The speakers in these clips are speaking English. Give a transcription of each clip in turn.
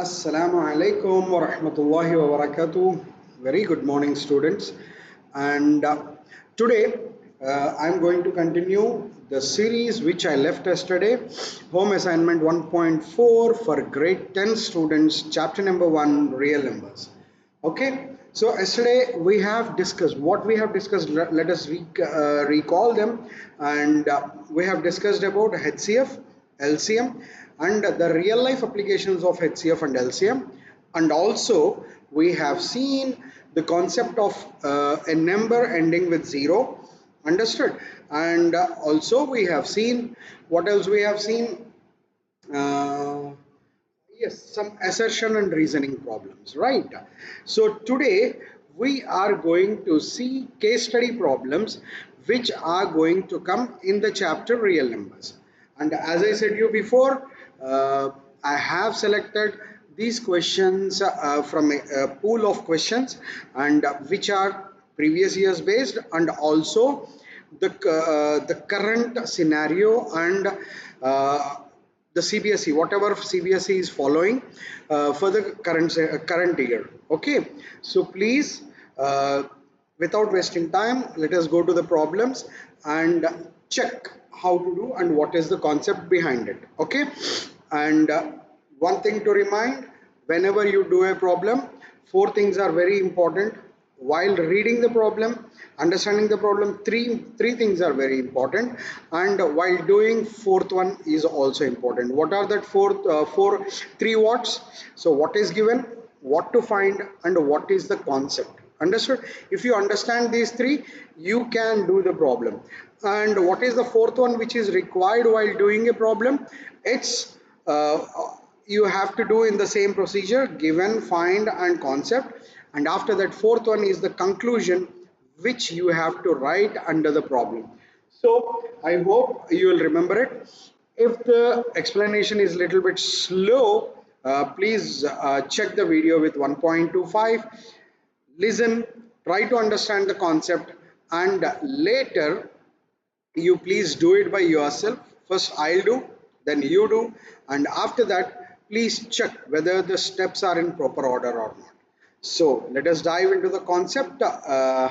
Assalamu alaikum wa rahmatullahi wa barakatuh. Very good morning, students. And today I'm going to continue the series which I left yesterday, Home Assignment 1.4 for grade 10 students, chapter number 1, Real Numbers. Okay, so yesterday we have discussed what we have discussed. Let us recall them, and we have discussed about HCF, LCM, and the real life applications of HCF and LCM, and also we have seen the concept of a number ending with zero. Understood? And also we have seen what else we have seen. Uh, Yes, some assertion and reasoning problems, right? So today we are going to see case study problems which are going to come in the chapter real numbers. And as I said you before, I have selected these questions from a pool of questions and which are previous years based and also the current scenario and the CBSE, whatever CBSE is following for the current year. Okay, so please, without wasting time, let us go to the problems and check how to do and what is the concept behind it. Okay, and one thing to remind: whenever you do a problem, four things are very important while reading the problem, understanding the problem. Three things are very important, and while doing fourth one is also important. What are that four three what's? So what is given, what to find, and what is the concept? Understood? If you understand these three, you can do the problem. And what is the fourth one which is required while doing a problem? It's you have to do in the same procedure: given, find, and concept. And after that, fourth one is the conclusion which you have to write under the problem. So I hope you will remember it. If the explanation is a little bit slow, please check the video with 1.25, listen, try to understand the concept, and later you please do it by yourself. First I'll do, then you do, and after that please check whether the steps are in proper order or not. So let us dive into the concept. The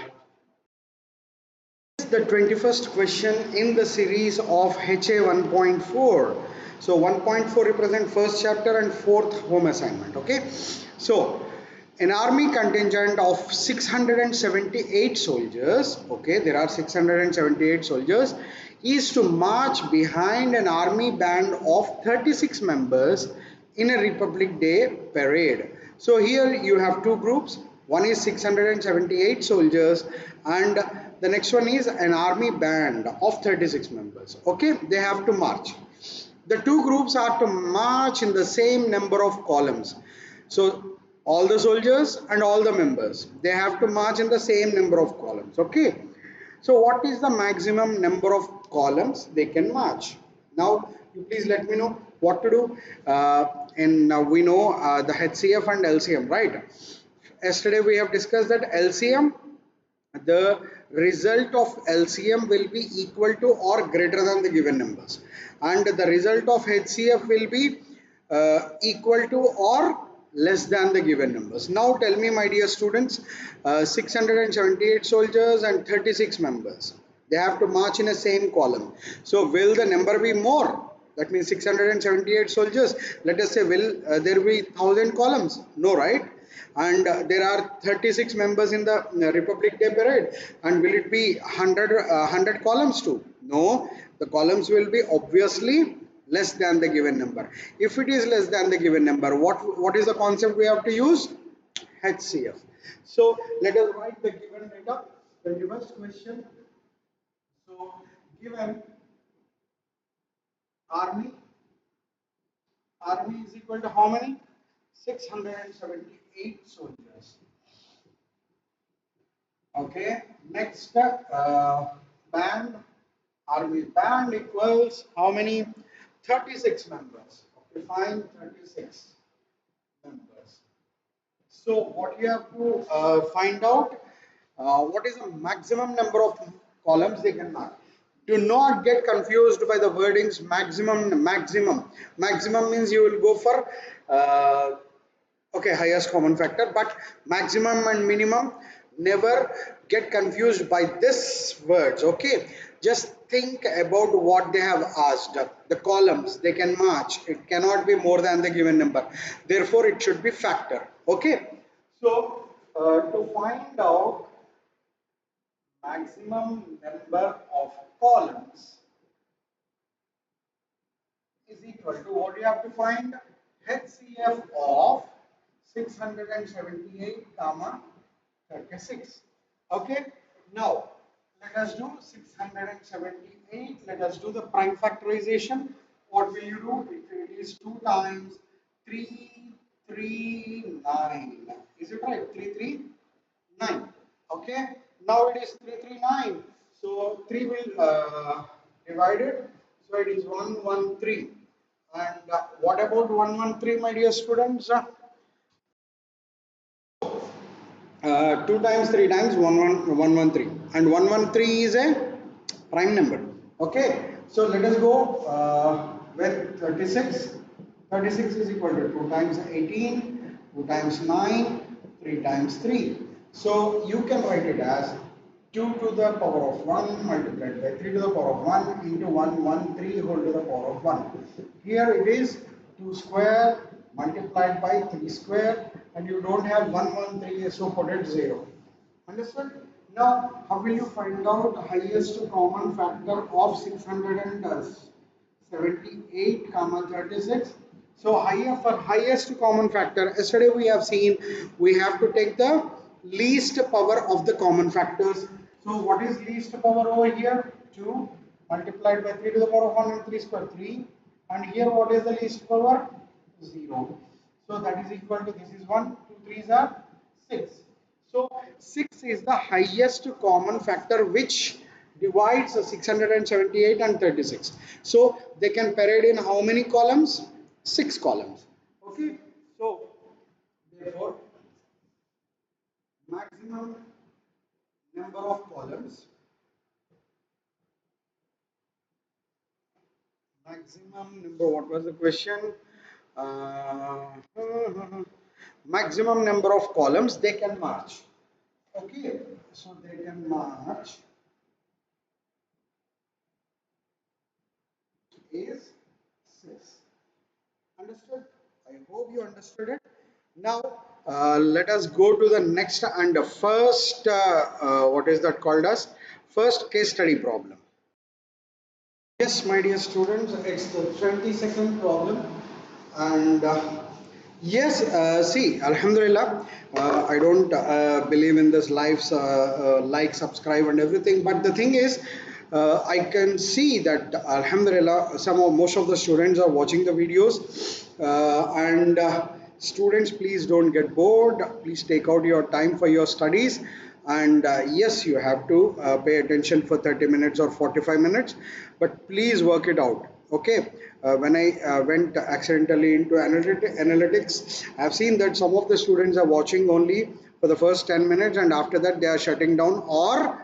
21st question in the series of HA 1.4. So 1.4 represent first chapter and fourth home assignment. Okay, so an army contingent of 678 soldiers, okay, there are 678 soldiers, is to march behind an army band of 36 members in a Republic Day parade. So here you have two groups. One is 678 soldiers and the next one is an army band of 36 members. Okay, they have to march. The two groups are to march in the same number of columns. So all the soldiers and all the members, they have to march in the same number of columns. Okay, so what is the maximum number of columns they can march? Now you please let me know what to do. And we know the HCF and LCM, right? Yesterday we have discussed that LCM, the result of LCM will be equal to or greater than the given numbers, and the result of HCF will be equal to or less than the given numbers. Now tell me, my dear students, 678 soldiers and 36 members, they have to march in a same column. So will the number be more? That means 678 soldiers, let us say, will there be 1000 columns? No, right? And there are 36 members in the Republic Day parade, and will it be 100 columns too? No, the columns will be obviously less than the given number. If it is less than the given number, what is the concept we have to use? HCF. So let us write the given data. The reverse question. So given army army is equal to how many? 678 soldiers. Okay, next band, army band equals how many? 36 members. Okay, fine, 36 members. So what you have to find out, what is the maximum number of columns they can mark. Do not get confused by the wordings maximum. Maximum means you will go for Okay, highest common factor, but maximum and minimum, never get confused by this words. Okay, just think about what they have asked. The columns they can match, it cannot be more than the given number, therefore it should be factor. Okay, so to find out maximum number of columns is equal to, what you have to find, HCF of 678 comma 36. Okay, now let us do 678. Let us do the prime factorization. What will you do? It is 2 times 339. Is it right? 339. Okay, now it is 339. So 3 will divide it. So it is 113. And what about 113, my dear students? 2 times 3 times 113, and 113 is a prime number. Okay, so let us go with 36. 36 is equal to 2 times 18, 2 times 9, 3 times 3. So you can write it as 2 to the power of 1 multiplied by 3 to the power of 1 into 113 whole to the power of 1. Here it is 2 square multiplied by 3 square, and you don't have 113, so put it 0. Understood? Now, how will you find out highest common factor of 678 comma 36? So higher, for highest common factor, yesterday we have seen we have to take the least power of the common factors. So what is least power over here? 2 multiplied by 3 to the power of 1 and 3 square 3. And here what is the least power? 0. So that is equal to, this is 1, 2 3s are 6. So 6 is the highest common factor which divides 678 and 36. So they can parade in how many columns? 6 columns. Okay. So therefore maximum number of columns, maximum number, what was the question? Uh, maximum number of columns they can march. Okay, so they can march is 6. Understood? I hope you understood it. Now, let us go to the next and the first, what is that called as? First case study problem. Yes, my dear students, it's the 22nd problem. And yes, see, Alhamdulillah, I don't believe in this lives, like, subscribe, and everything. But the thing is, I can see that Alhamdulillah, most of the students are watching the videos, and students, please don't get bored. Please take out your time for your studies. And yes, you have to pay attention for 30 minutes or 45 minutes, but please work it out. Okay, when I went accidentally into analytics, I've seen that some of the students are watching only for the first 10 minutes, and after that they are shutting down, or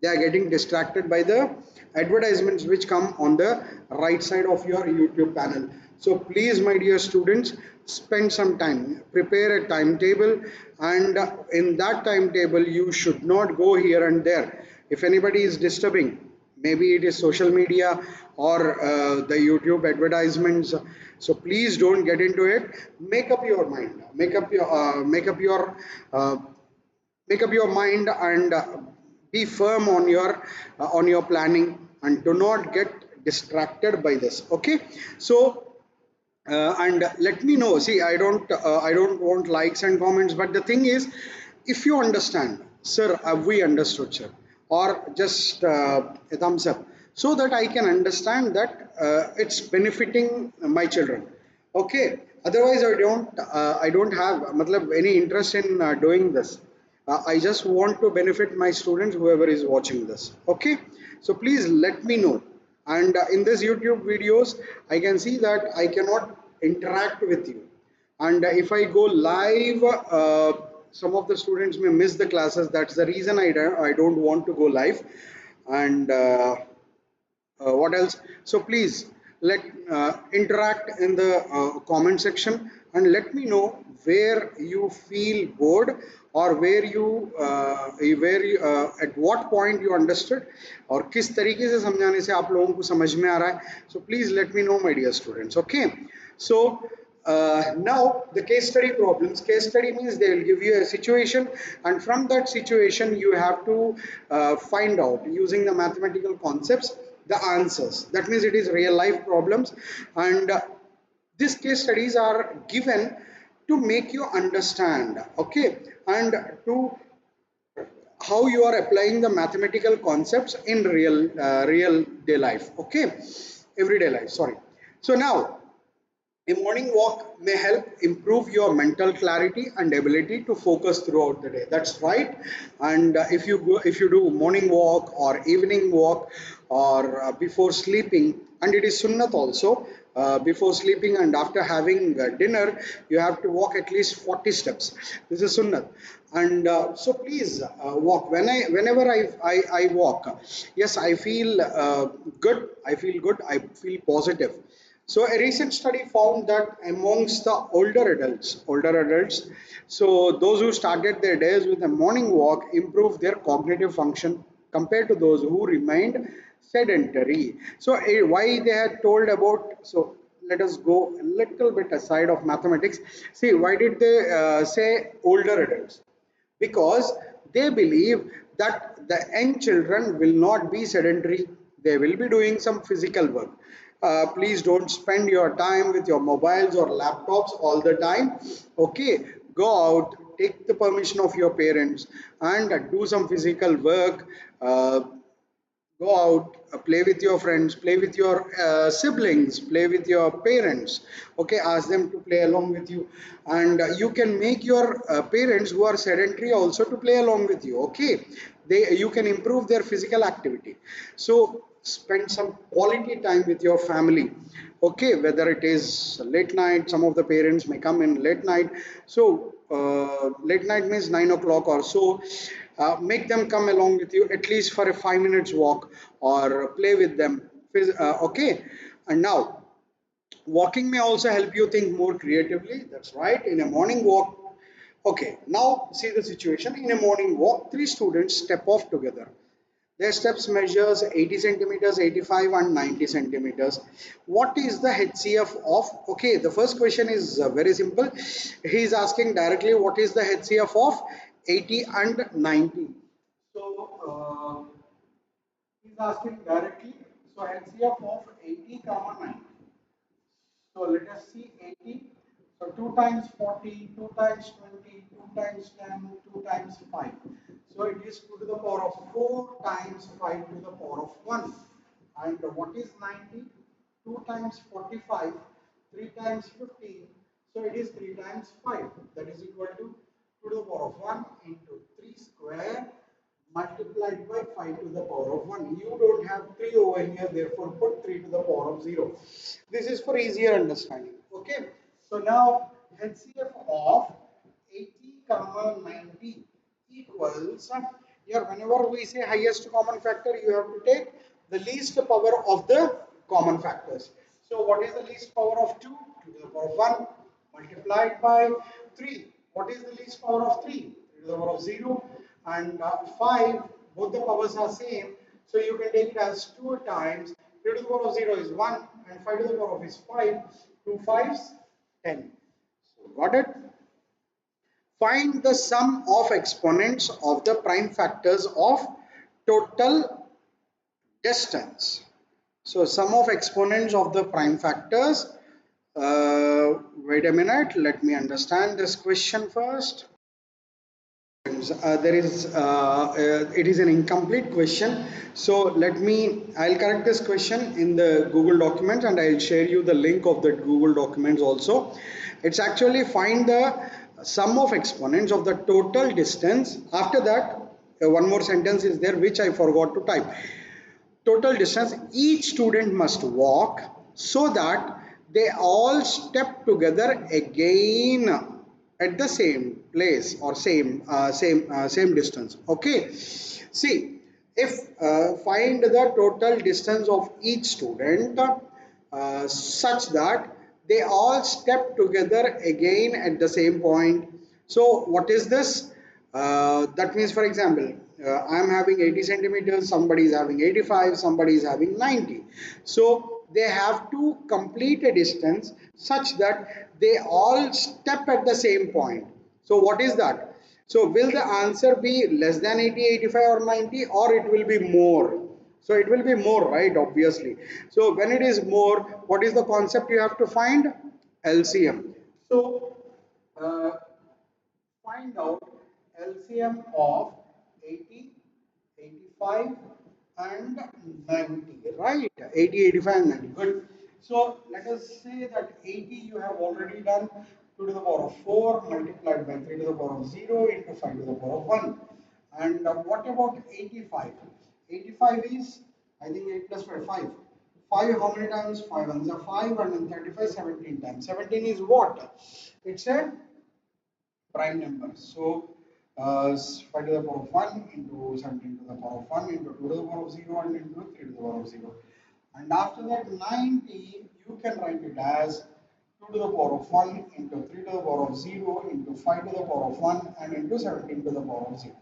they are getting distracted by the advertisements which come on the right side of your YouTube panel. So please, my dear students, spend some time, prepare a timetable, and in that timetable you should not go here and there. If anybody is disturbing, maybe it is social media or the YouTube advertisements, so please don't get into it. Make up your mind, uh, make up your mind, and be firm on your planning, and do not get distracted by this. Okay, so and let me know. See, I don't want likes and comments, but the thing is, if you understand, sir, have we understood, sir, or just a thumbs up, so that I can understand that it's benefiting my children. Okay, otherwise I don't have matlab, any interest in doing this. I just want to benefit my students, whoever is watching this. Okay, so please let me know. And in this YouTube videos, I can see that I cannot interact with you. And if I go live, some of the students may miss the classes. That's the reason I don't want to go live. And what else? So please let interact in the comment section, and let me know where you feel bored, or at what point you understood, और किस तरीके से समझाने से आप लोगों को समझ में आ रहा है. So please let me know, my dear students. Okay. So now the case study problems. Case study means they will give you a situation, and from that situation you have to find out using the mathematical concepts the answers. That means it is real life problems, and these case studies are given to make you understand, okay, and to how you are applying the mathematical concepts in real day life, okay, everyday life. Sorry. So now a morning walk may help improve your mental clarity and ability to focus throughout the day. That's right. And if you do morning walk or evening walk, or before sleeping, and it is sunnat also, before sleeping and after having dinner, you have to walk at least 40 steps. This is sunnat. And so please walk. Whenever I walk, yes, I feel good. I feel good. I feel positive. So a recent study found that amongst the older adults, so those who started their days with a morning walk improved their cognitive function compared to those who remained sedentary. So why they had told about, so let us go a little bit aside of mathematics. See, why did they say older adults? Because they believe that the young children will not be sedentary, they will be doing some physical work. Please don't spend your time with your mobiles or laptops all the time. Okay, go out, take the permission of your parents, and do some physical work. Go out, play with your friends, play with your siblings, play with your parents. Okay, ask them to play along with you, and you can make your parents who are sedentary also to play along with you. Okay, you can improve their physical activity. So spend some quality time with your family. Okay, whether it is late night, some of the parents may come in late night. So late night means 9 o'clock or so. Make them come along with you at least for a 5 minutes walk, or play with them. Okay, and now walking may also help you think more creatively. That's right. In a morning walk, okay, now see the situation. In a morning walk, three students step off together. Their steps measures 80 centimeters, 85 and 90 centimeters. What is the HCF of? Okay, the first question is very simple. He is asking directly what is the HCF of 80 and 90. So he is asking directly. So HCF of 80 comma 90. So let us see 80. So 2 times 40, 2 times 20, 2 times 10, 2 times 5. So it is 2 to the power of 4 times 5 to the power of 1. And what is 90? 2 times 45, 3 times 15. So it is 3 times 5. That is equal to 2 to the power of 1 into 3 square multiplied by 5 to the power of 1. You don't have 3 over here, therefore put 3 to the power of 0. This is for easier understanding. Okay. So now HCF of 80 comma 90 equals, here whenever we say highest common factor, you have to take the least power of the common factors. So what is the least power of 2? 2 to the power of 1 multiplied by 3. What is the least power of 3? 3 to the power of 0. And 5, both the powers are same, so you can take it as 2 times 3 to the power of 0 is 1 and 5 to the power of is 5. 2 5s 10. So got it? Find the sum of exponents of the prime factors of total distance. So sum of exponents of the prime factors. Wait a minute, let me understand this question first. It is an incomplete question, so I'll correct this question in the Google documents, and I'll share you the link of the Google documents also. It's actually find the sum of exponents of the total distance. After that, one more sentence is there which I forgot to type. Total distance each student must walk so that they all step together again at the same place, or same distance. Okay, see, if find the total distance of each student such that they all step together again at the same point. So what is this? That means, for example, I am having 80 centimeters, somebody is having 85, somebody is having 90. So they have to complete a distance such that they all step at the same point. So what is that? So will the answer be less than 80, 85 or 90, or it will be more? So it will be more, right? Obviously. So when it is more, what is the concept you have to find? LCM. So uh, find out LCM of 80, 85 and 90, right? 80, 85 and 90. Good. So let us say that 80 you have already done 2 to the power of 4 multiplied by 3 to the power of 0 into 5 to the power of 1. And what about 85? 85 is, I think 8 plus 5, 5. 5 how many times? 5 ones are 5 and then 35, 17 times. 17 is what? It's a prime numbers. So 5 to the power of 1 into 17 to the power of 1 into 2 to the power of 0 and into 3 to the power of 0. And after that 90, you can write it as 2 to the power of 1 into 3 to the power of 0 into 5 to the power of 1 and into 17 to the power of 0.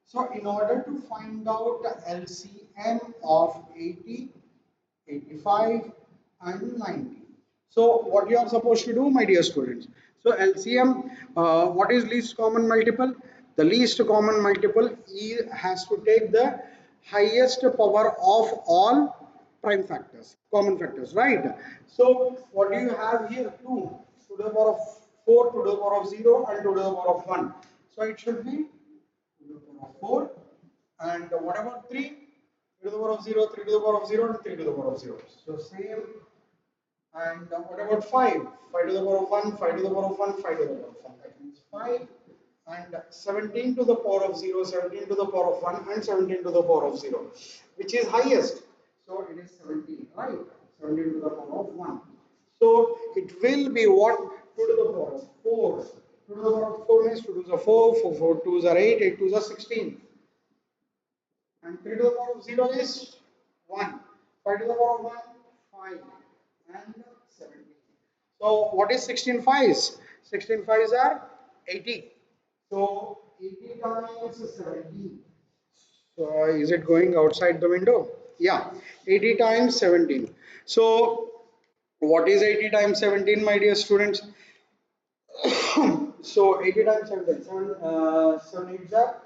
So in order to find out the LCM of 80, 85 and 90. So what you are supposed to do, my dear students? So LCM, what is least common multiple? The least common multiple has to take the highest power of all prime factors, common factors, right? So what do you have here? 2 to the power of 4 to the power of 0 and 2 to the power of 1. So it should be 2 to the power of 4, and what about 3? 3 to the power of 0, 3 to the power of 0 and 3 to the power of 0. So same. And what about 5? 5 to the power of 1, 5 to the power of 1, 5 to the power of 1. That means 5. And 17 to the power of 0, 17 to the power of 1 and 17 to the power of 0. Which is highest? So it is 17, right? 17 to the power of 1. So it will be what? 2 to the power of 4. 2 to the power of 4 means 2 to the 4, 4 2s are 8, 8 2s are 16. And 3 to the power of 0 is 1. 5 to the power of 1, 5. And 17. So what is 16 fives? 16 fives are 80. So 80 times 17. So is it going outside the window? Yeah, 80 times 17. So what is 80 times 17, my dear students? So 80 times 17, 7 8 are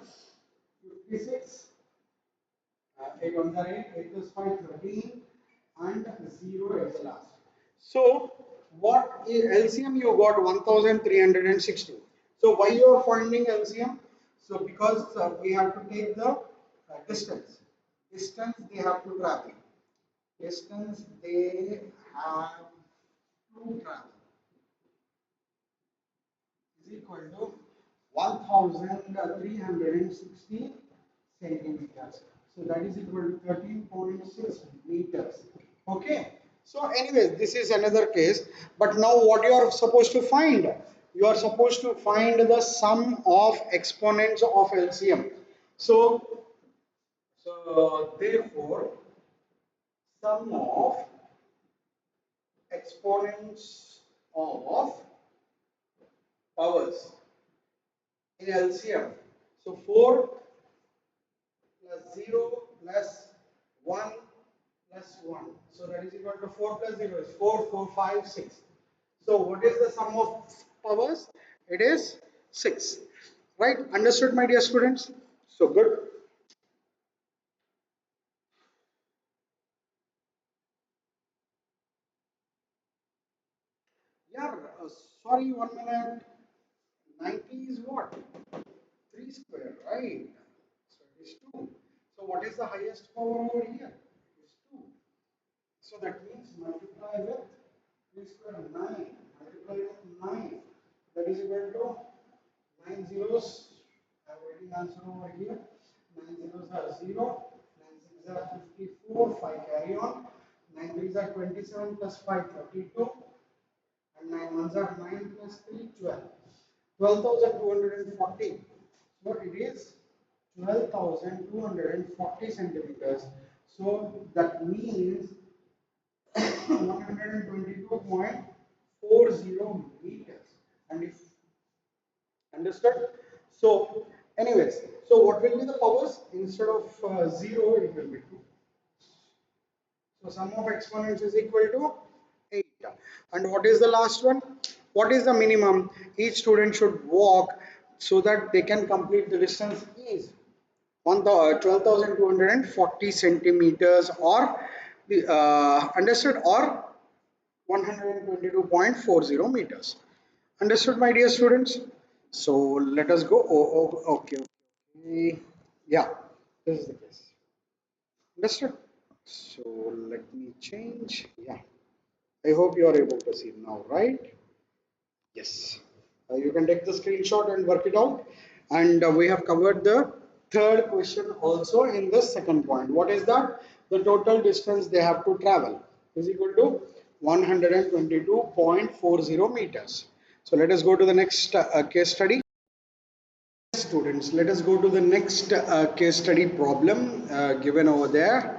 56. 8 1s are 8, 8 plus 5, 13, and 0 at the last. So, what is LCM? You got 1316. So, why you are finding LCM? So, because we have to take the distance. Distance they have to travel. Distance they have to travel is equal to 1360 centimeters. So that is equal to 13.6 meters. Okay. So anyways, this is another case. But now what you are supposed to find? You are supposed to find the sum of exponents of LCM. So therefore, sum of exponents of powers in LCM. So 4 plus 0 plus 1 plus 1. So that is equal to 4 plus 0 is 4, 4, 5, 6. So what is the sum of powers? It is 6. Right? Understood, my dear students? So good. Yeah, sorry, 1 minute. 90 is what? 3 square, right? So it is 2. So what is the highest power over here? It is 2. So that means multiply with 3 square 9. Multiply with 9. That is equal to 9 zeros. I am writing answer over here. 9 zeros are 0. 9 sixes are 54. 5 carry on. 9 threes are 27 plus 5 32. And 9 ones are 9 plus 3 12. 12,240. So it is 12,240 centimeters. So that means 122.4 meters. And if understood, so anyways, so what will be the powers? Instead of 0, it will be 2. So sum of exponents is equal to 8. And what is the last one? What is the minimum each student should walk so that they can complete the distance is 12,240 centimeters, or the understood, or 122.40 meters. Understood, my dear students? So let us go. Okay, okay. Yeah, this is the case. Understood? So let me change. Yeah, I hope you are able to see now, right? Yes. You can take the screenshot and work it out. And we have covered the third question also in the second point. What is that? The total distance they have to travel is equal to 122.40 meters. So let us go to the next case study. Students, let us go to the next case study problem given over there.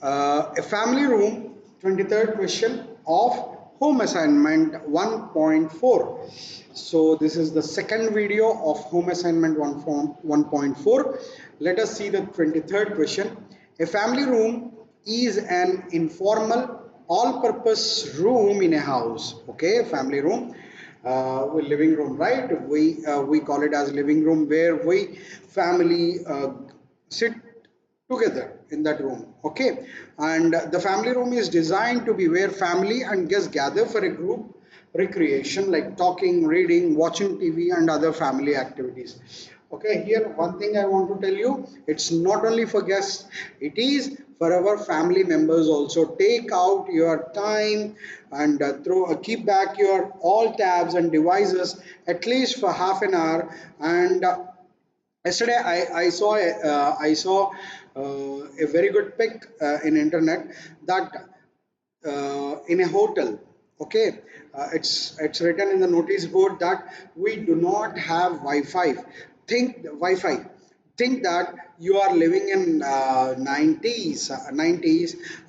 A family room, 23rd question of home assignment 1.4. So this is the second video of home assignment 1.4. Let us see the 23rd question. A family room is an informal all-purpose room in a house. Okay, family room, living room, right? We call it as living room, where we family sit together in that room. Okay, and the family room is designed to be where family and guests gather for a group recreation like talking, reading, watching TV, and other family activities. Okay, here one thing I want to tell you, it's not only for guests, it is for our family members also. Take out your time and keep back your all tabs and devices at least for half an hour. And yesterday I saw a very good pic in internet that in a hotel. Okay, it's written in the notice board that we do not have Wi-Fi. Think that you are living in 90s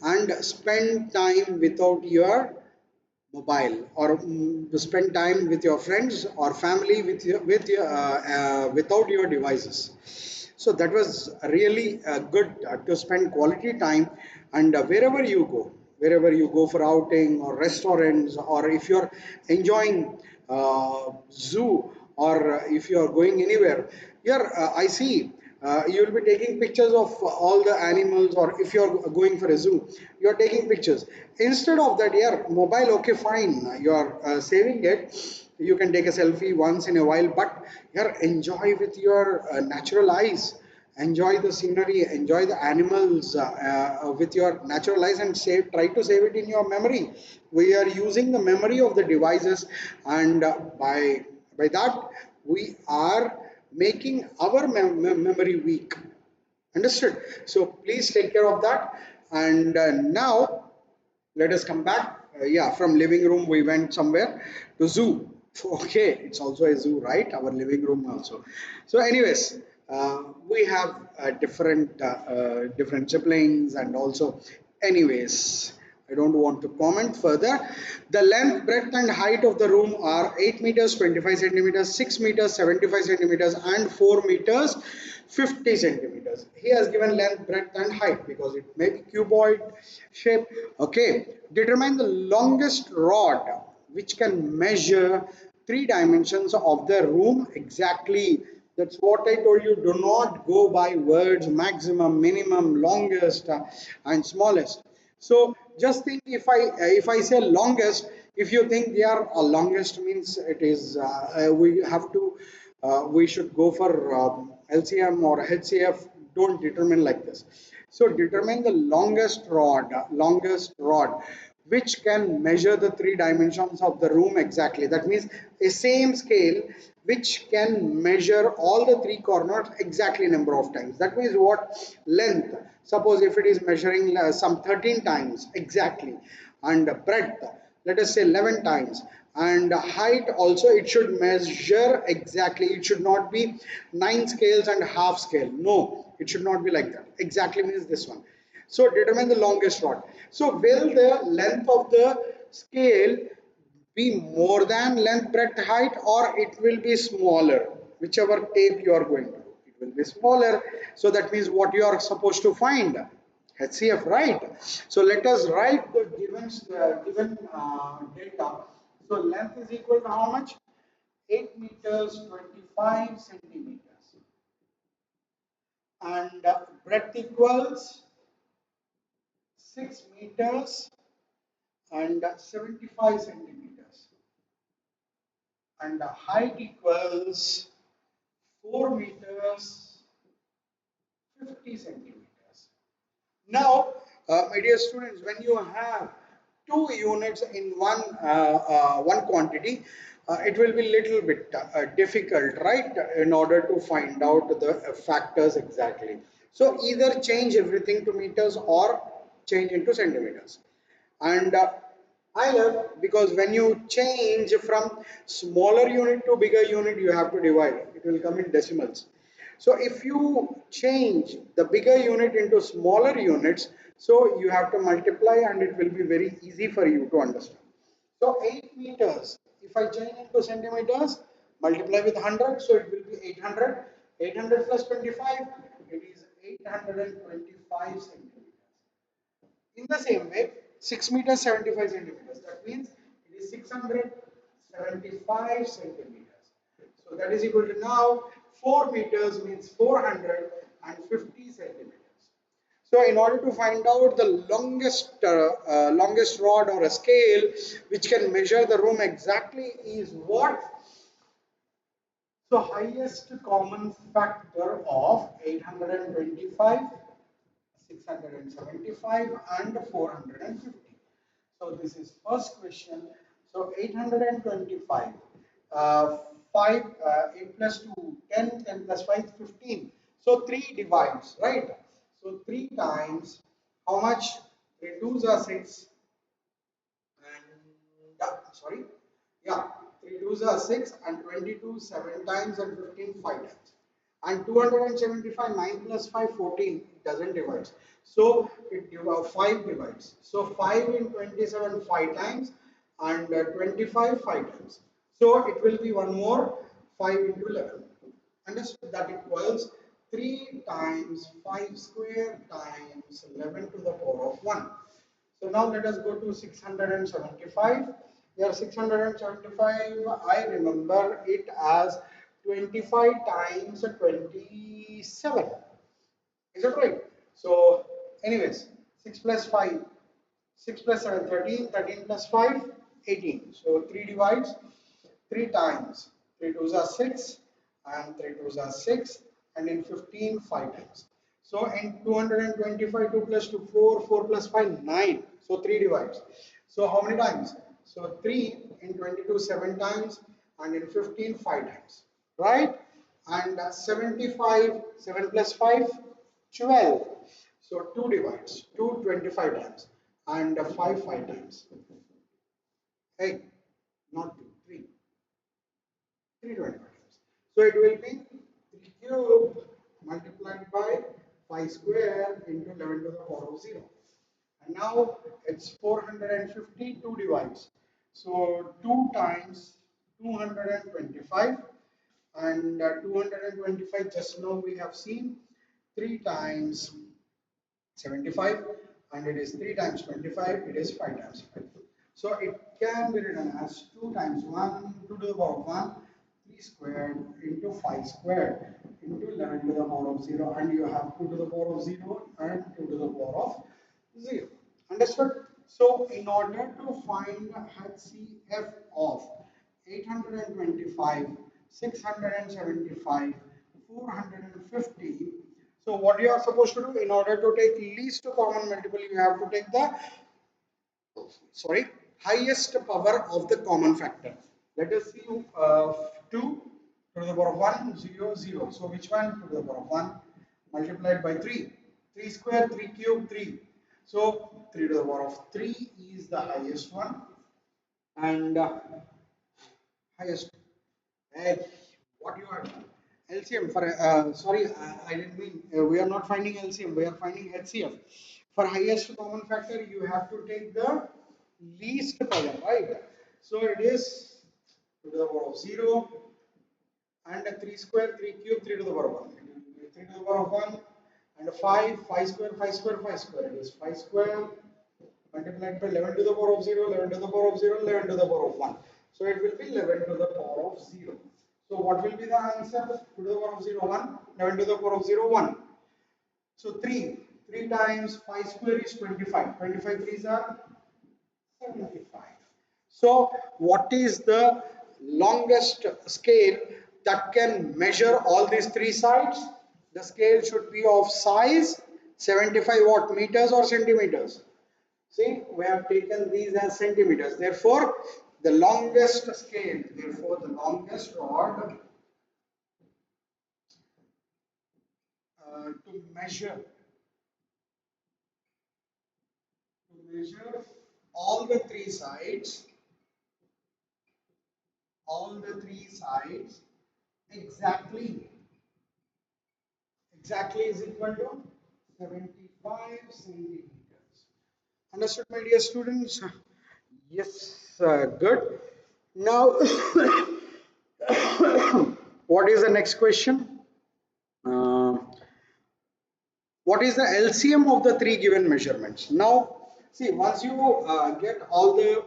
and spend time without your mobile, or to spend time with your friends or family without your devices. So that was really good to spend quality time. And wherever you go for outing or restaurants, or if you're enjoying zoo, or if you are going anywhere here, I see you will be taking pictures of all the animals, or if you're going for a zoo, you're taking pictures. Instead of that, yeah, mobile, okay, fine, you're saving it, you can take a selfie once in a while, but yeah, enjoy with your natural eyes, enjoy the scenery, enjoy the animals with your natural eyes, and try to save it in your memory. We are using the memory of the devices, and by that we are making our memory weak. Understood? So please take care of that. And now let us come back. Yeah, from living room we went somewhere to zoo. Okay, it's also a zoo, right? Our living room also. So anyways, we have different siblings, and also anyways, I don't want to comment further. The length, breadth, and height of the room are 8 meters 25 centimeters, 6 meters 75 centimeters, and 4 meters 50 centimeters. He has given length, breadth, and height because it may be cuboid shape. Okay, determine the longest rod which can measure three dimensions of the room exactly. That's what I told you. Do not go by words, maximum, minimum, longest, and smallest. So just think, if I say longest, if you think they are longest means it is we should go for LCM or HCF. Don't determine like this. So determine the longest rod which can measure the three dimensions of the room exactly. That means a same scale which can measure all the three corners exactly number of times. That means what? Length. Suppose if it is measuring some 13 times exactly, and breadth, let us say 11 times, and height also it should measure exactly. It should not be 9 scales and half scale. No, it should not be like that. Exactly means this one. So determine the longest rod. So will the length of the scale be more than length, breadth, height, or it will be smaller, whichever tape you are going to do. It will be smaller. So that means what you are supposed to find? HCF, right? So let us write the given data. So length is equal to how much? 8 meters 25 centimeters, and breadth equals 6 meters and 75 centimeters, and the height equals 4 meters 50 centimeters. Now, my dear students, when you have two units in one quantity, it will be little bit difficult, right, in order to find out the factors exactly. So either change everything to meters or change into centimeters. And I love, because when you change from smaller unit to bigger unit, you have to divide. It will come in decimals. So if you change the bigger unit into smaller units, so you have to multiply and it will be very easy for you to understand. So 8 meters, if I change into centimeters, multiply with 100, so it will be 800. 800 plus 25, it is 825 centimeters. In the same way, 6 meters 75 centimeters. That means it is 675 centimeters. So that is equal to now 4 meters means 450 centimeters. So in order to find out the longest rod or a scale which can measure the room exactly is what? So highest common factor of 825, 675 and 450. So this is first question. So 825, 5, 8 plus 2, 10, 10 plus 5, 15. So 3 divides, right? So 3 times, how much? 3 2s are 6, and sorry, yeah, 3 2s are 6, and 22 7 times, and 15 5 times, and 275 9 plus 5 14, it doesn't divide, so it 5 divides, so 5 in 27 5 times, and 25 5 times, so it will be one more 5 into 11. Understood? That equals 3 times 5 square times 11 to the power of 1. So now let us go to 675. Here 675, I remember it as 25 times 27. Is that right? So anyways, 6 plus 5, 6 plus 7, 13, 13 plus 5, 18. So 3 divides, 3 times, 3 twos are 6, and 3 twos are 6, and in 15, 5 times. So in 225, 2 plus 2, 4, 4 plus 5, 9. So 3 divides. So how many times? So 3 in 22, 7 times, and in 15, 5 times. Right? And 75, 7 plus 5, 12. So 2 divides, 2 25 times, and 5 5 times. Hey, not 2, 3. 325 times. So it will be 3 cube multiplied by 5 square into 11 to the power of 0. And now it's 450, 2 divides. So 2 times 225, and 225 just now we have seen, 3 times 75, and it is 3 times 25, it is 5 times 5. So it can be written as 2 times 1, 2 to the power of 1, 3 squared into 5 squared into 11 to the power of 0, and you have 2 to the power of 0 and 2 to the power of 0. Understood? So in order to find HCF of 825, 675, 450, so what you are supposed to do, in order to take least common multiple, you have to take the highest power of the common factor. Let us see 2 to the power of 1, 0, 0. So which one? 2 to the power of 1 multiplied by 3. 3 square, 3 cube, 3. So 3 to the power of 3 is the highest one, and highest. Hey, what you are doing? LCM for sorry, I didn't mean we are not finding LCM, we are finding HCF. For highest common factor, you have to take the least power, right? So it is 2 to the power of 0 and 3 square, 3 cube, 3 to the power of 1. It will be 3 to the power of 1 and 5, 5 square, 5 square, 5 square. It is 5 square multiplied by 11 to the power of 0, 11 to the power of 0, 11 to the power of 1. So it will be 11 to the power of 0. So what will be the answer? 2 to the power of 0, 1, 11 to the power of 0, 1. So 3 times 5 square is 25. 25 threes are 75. So what is the longest scale that can measure all these three sides? The scale should be of size 75 watt meters or centimeters. See, we have taken these as centimeters. Therefore, the longest scale, therefore the longest rod to measure all the three sides, exactly is equal to 75 centimeters. Understood, my dear students? Yes, good. Now, what is the next question? Uh, what is the LCM of the three given measurements? Now, see, once you get all the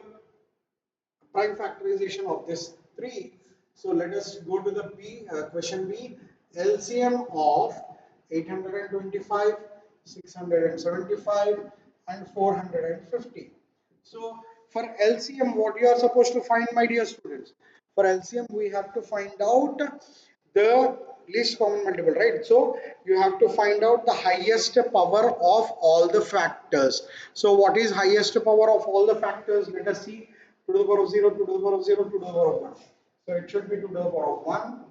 prime factorization of this 3. So let us go to the question B. LCM of 825, 675 and 450. So for LCM, what you are supposed to find, my dear students? For LCM, we have to find out the least common multiple, right? So you have to find out the highest power of all the factors. So what is highest power of all the factors? Let us see. 2 to the power of 0, 2 to the power of 0, 2 to the power of 1. So it should be 2 to the power of 1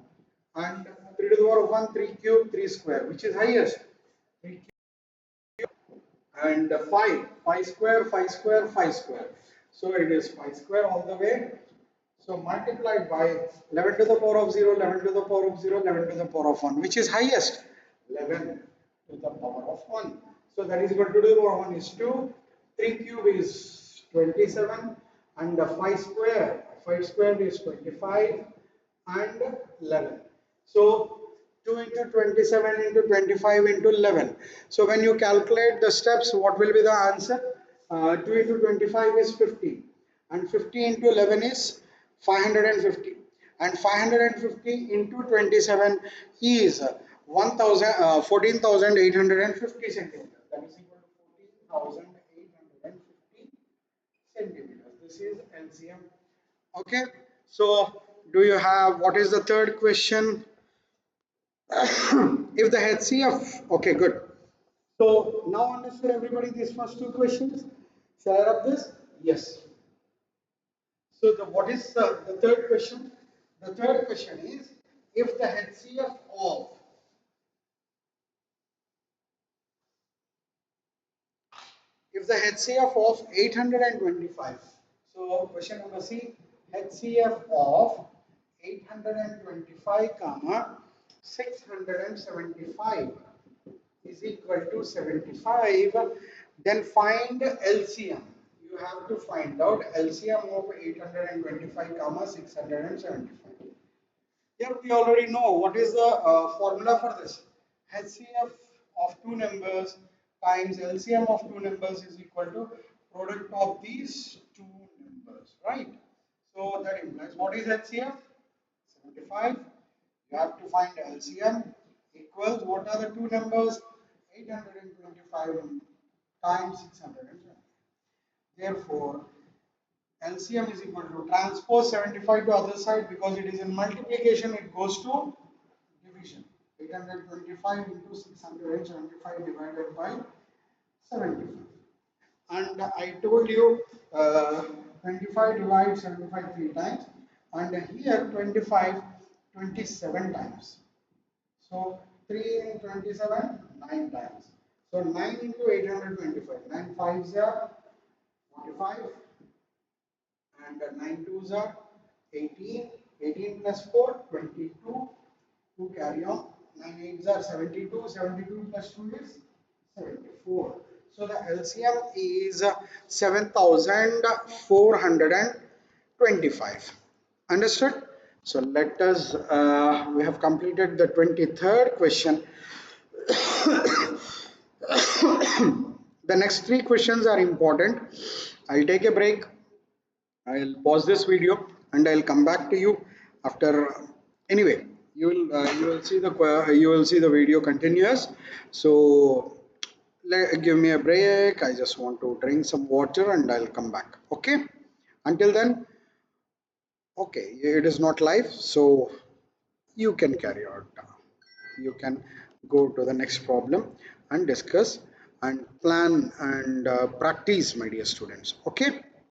and 3 to the power of 1, 3 cube, 3 square, which is highest. 3 and 5 square, 5 square, 5 square. So it is 5 square all the way. So multiplied by 11 to the power of 0, 11 to the power of 0, 11 to the power of 1, which is highest. 11 to the power of 1. So that is equal to 2 to the power of 1 is 2. 3 cube is 27 and 5 square is 25 and 11. So 2 into 27 into 25 into 11. So when you calculate the steps, what will be the answer? 2 into 25 is 50 and 50 into 11 is 550 and 550 into 27 is 14,850 centimeters. That is equal to 14,850 centimeters. This is LCM. Okay. So do you have, what is the third question? If the HCF, okay, good. So now understood everybody these first two questions. Shall I wrap this? Yes. So what is the third question? The third question is, if the HCF of of 825. So question number C, HCF of 825 comma 675 is equal to 75, then find LCM. You have to find out LCM of 825 comma 675. Here we already know what is the formula for this. HCF of two numbers times LCM of two numbers is equal to product of these two numbers, right? So that implies what is HCF? 75. You have to find LCM equals what are the two numbers? 825 times 675. Therefore, LCM is equal to transpose 75 to other side, because it is in multiplication, it goes to division. 825 into 675 divided by 75. And I told you 25 divides 75 3 times, and here 25 27 times. So 3 in 27 9 times. So 9 into 825, 9 5s are 45 and 9 2s are 18, 18 plus 4 22, 2 carry on, 9 8s are 72, 72 plus 2 is 74. So the LCM is 7425 25. Understood? So let us, we have completed the 23rd question. The next three questions are important. I'll take a break. I'll pause this video and I'll come back to you after. Anyway, you will see the you will see the video continuous. So give me a break. I just want to drink some water and I'll come back. Okay. Until then, okay, it is not live, so you can carry out. You can go to the next problem and discuss and plan and practice, my dear students. Okay.